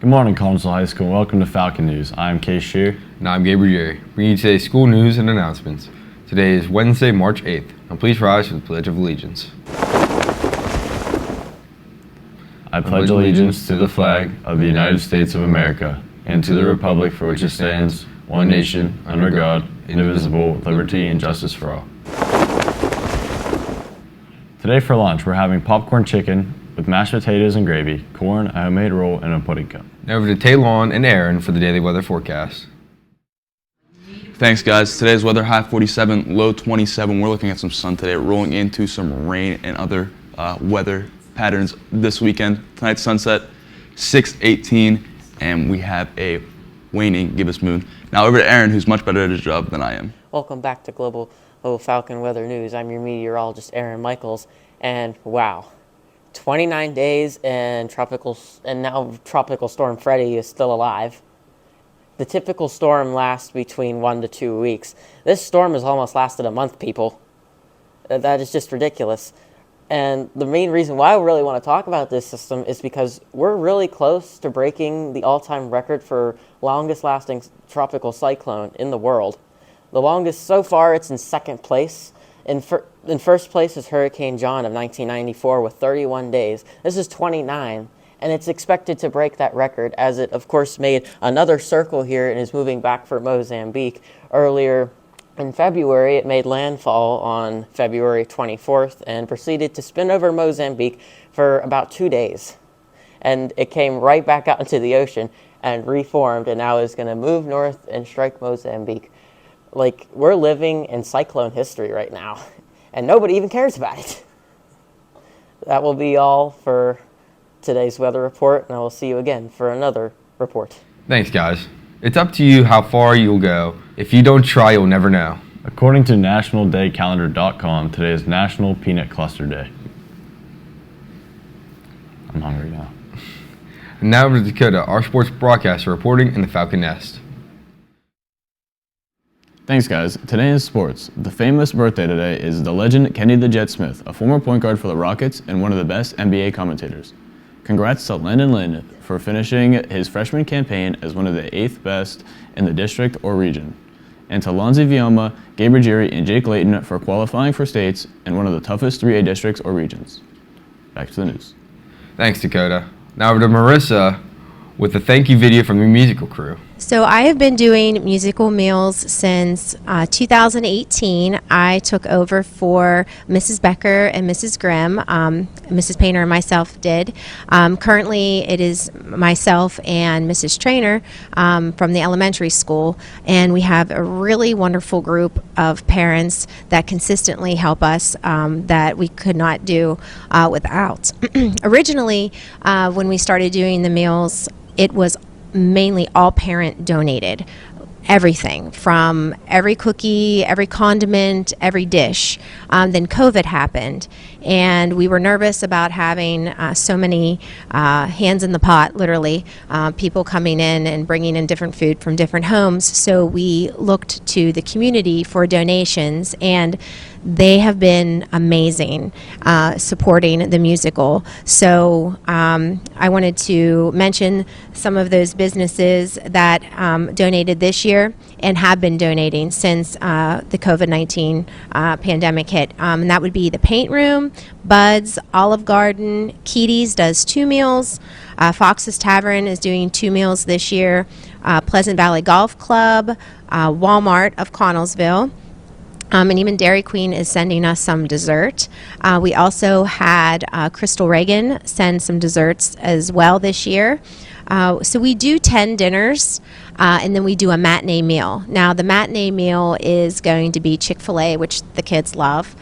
Good morning, Collinsville High School, and welcome to Falcon News. I'm Case Shear. And I'm Gabriel Jerry, bringing you today's school news and announcements. Today is Wednesday, March 8th. Now please rise for the Pledge of Allegiance. I pledge allegiance to the flag of the United States of America and to the republic for which it stands, one nation, under God, indivisible, with liberty and justice for all. Today for lunch, we're having popcorn chicken with mashed potatoes and gravy, corn, a homemade roll, and a pudding cup. Now over to Taylon and Aaron for the daily weather forecast. Thanks, guys. Today's weather, high 47, low 27. We're looking at some sun today, rolling into some rain and other weather patterns this weekend. Tonight's sunset, 6:18, and we have a waning gibbous moon. Now over to Aaron, who's much better at his job than I am. Welcome back to Global Falcon Weather News. I'm your meteorologist, Aaron Michaels, and wow, 29 days and now Tropical Storm Freddie is still alive. The typical storm lasts between 1 to 2 weeks. This storm has almost lasted a month, people. That is just ridiculous. And the main reason why I really want to talk about this system is because we're really close to breaking the all-time record for longest lasting tropical cyclone in the world. The longest so far, it's in second place. In first place is Hurricane John of 1994 with 31 days. This is 29, and it's expected to break that record as it, of course, made another circle here and is moving back for Mozambique. Earlier in February, it made landfall on February 24th and proceeded to spin over Mozambique for about 2 days. And it came right back out into the ocean and reformed, and now is going to move north and strike Mozambique. Like, we're living in cyclone history right now, and nobody even cares about it. That will be all for today's weather report, and I will see you again for another report. Thanks, guys. It's up to you how far you'll go. If you don't try, you'll never know. According to nationaldaycalendar.com, today is National Peanut Cluster Day. I'm hungry now. And now over to Dakota, our sports broadcaster, reporting in the Falcon Nest. Thanks, guys. Today in sports, the famous birthday today is the legend Kenny the Jet Smith, a former point guard for the Rockets and one of the best NBA commentators. Congrats to Landon Lynn for finishing his freshman campaign as one of the 8th best in the district or region. And to Lonzy Vioma, Gabriel Jerry, and Jake Layton for qualifying for states in one of the toughest 3A districts or regions. Back to the news. Thanks, Dakota. Now over to Marissa with a thank you video from the musical crew. So I have been doing musical meals since 2018. I took over for Mrs. Becker and Mrs. Grimm. Mrs. Painter and myself did. Currently, it is myself and Mrs. Trainer from the elementary school, and we have a really wonderful group of parents that consistently help us that we could not do without. Originally, when we started doing the meals, it was mainly all parent donated. Everything from every cookie, every condiment, every dish. Then COVID happened, and we were nervous about having so many hands in the pot, literally, people coming in and bringing in different food from different homes. So we looked to the community for donations, and they have been amazing supporting the musical. So I wanted to mention some of those businesses that donated this year and have been donating since the COVID-19 pandemic hit. And that would be the Paint Room, Bud's, Olive Garden, Keaty's does 2 meals, Fox's Tavern is doing 2 meals this year, Pleasant Valley Golf Club, Walmart of Connellsville, and even Dairy Queen is sending us some dessert. We also had Crystal Reagan send some desserts as well this year. So we do 10 dinners, and then we do a matinee meal. Now, the matinee meal is going to be Chick-fil-A, which the kids love.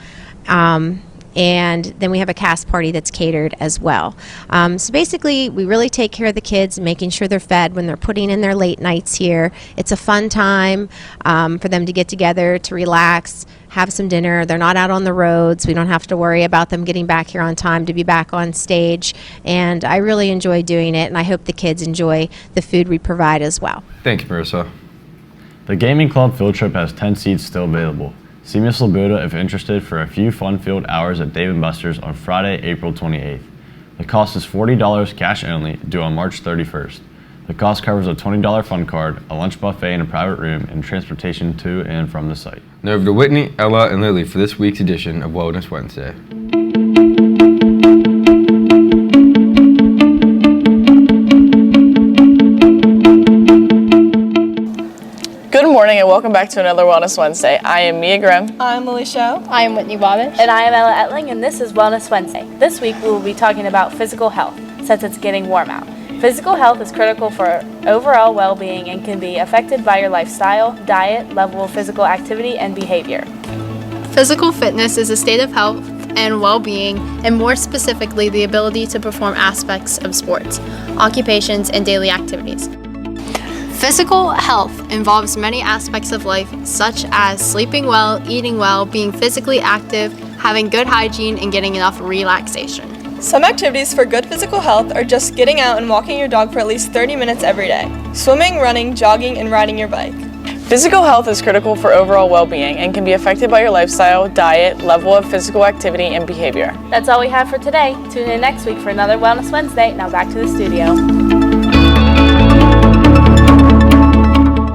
And then we have a cast party that's catered as well. So basically, we really take care of the kids, making sure they're fed when they're putting in their late nights here. It's a fun time for them to get together, to relax, have some dinner. They're not out on the roads. We don't have to worry about them getting back here on time to be back on stage. And I really enjoy doing it, and I hope the kids enjoy the food we provide as well. Thank you, Marissa. The Gaming Club field trip has 10 seats still available. See Miss Labuda if interested for a few fun-filled hours at Dave & Buster's on Friday, April 28th. The cost is $40 cash only, due on March 31st. The cost covers a $20 fun card, a lunch buffet in a private room, and transportation to and from the site. Now over to Whitney, Ella, and Lily for this week's edition of Wellness Wednesday. Good morning and welcome back to another Wellness Wednesday. I am Mia Grimm. I'm Lily Show. I am Whitney Wabish. And I am Ella Etling, and this is Wellness Wednesday. This week we will be talking about physical health, since it's getting warm out. Physical health is critical for overall well-being and can be affected by your lifestyle, diet, level of physical activity, and behavior. Physical fitness is a state of health and well-being, and more specifically, the ability to perform aspects of sports, occupations, and daily activities. Physical health involves many aspects of life, such as sleeping well, eating well, being physically active, having good hygiene, and getting enough relaxation. Some activities for good physical health are just getting out and walking your dog for at least 30 minutes every day, swimming, running, jogging, and riding your bike. Physical health is critical for overall well-being and can be affected by your lifestyle, diet, level of physical activity, and behavior. That's all we have for today. Tune in next week for another Wellness Wednesday. Now back to the studio.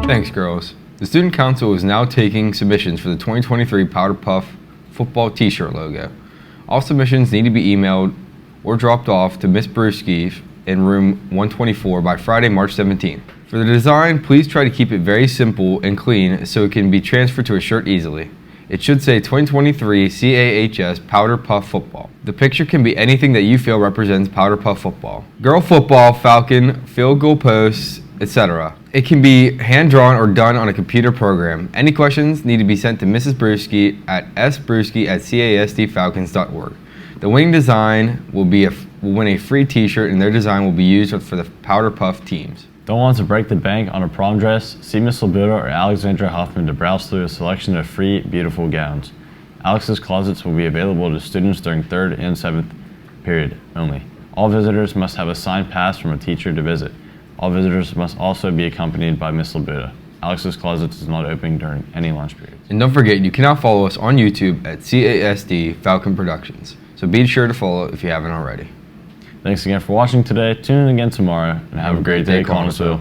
Thanks, girls. The Student Council is now taking submissions for the 2023 Powder Puff football t-shirt logo. All submissions need to be emailed or dropped off to Miss Brewski in room 124 by Friday, March 17th. For the design, please try to keep it very simple and clean so it can be transferred to a shirt easily. It should say 2023 CAHS Powder Puff Football. The picture can be anything that you feel represents Powder Puff football. Girl football, Falcon, field goal posts, etc. It can be hand-drawn or done on a computer program. Any questions need to be sent to Mrs. Brewski at sbrewski@casdfalcons.org. The winning design will win a free t-shirt, and their design will be used for the Powder Puff teams. Don't want to break the bank on a prom dress? See Miss Labuda or Alexandra Huffman to browse through a selection of free, beautiful gowns. Alex's Closets will be available to students during 3rd and 7th period only. All visitors must have a signed pass from a teacher to visit. All visitors must also be accompanied by Miss Labuda. Alex's Closets is not open during any lunch periods. And don't forget, you can now follow us on YouTube at CASD Falcon Productions. So be sure to follow if you haven't already. Thanks again for watching today. Tune in again tomorrow and have a great day, Connellsville.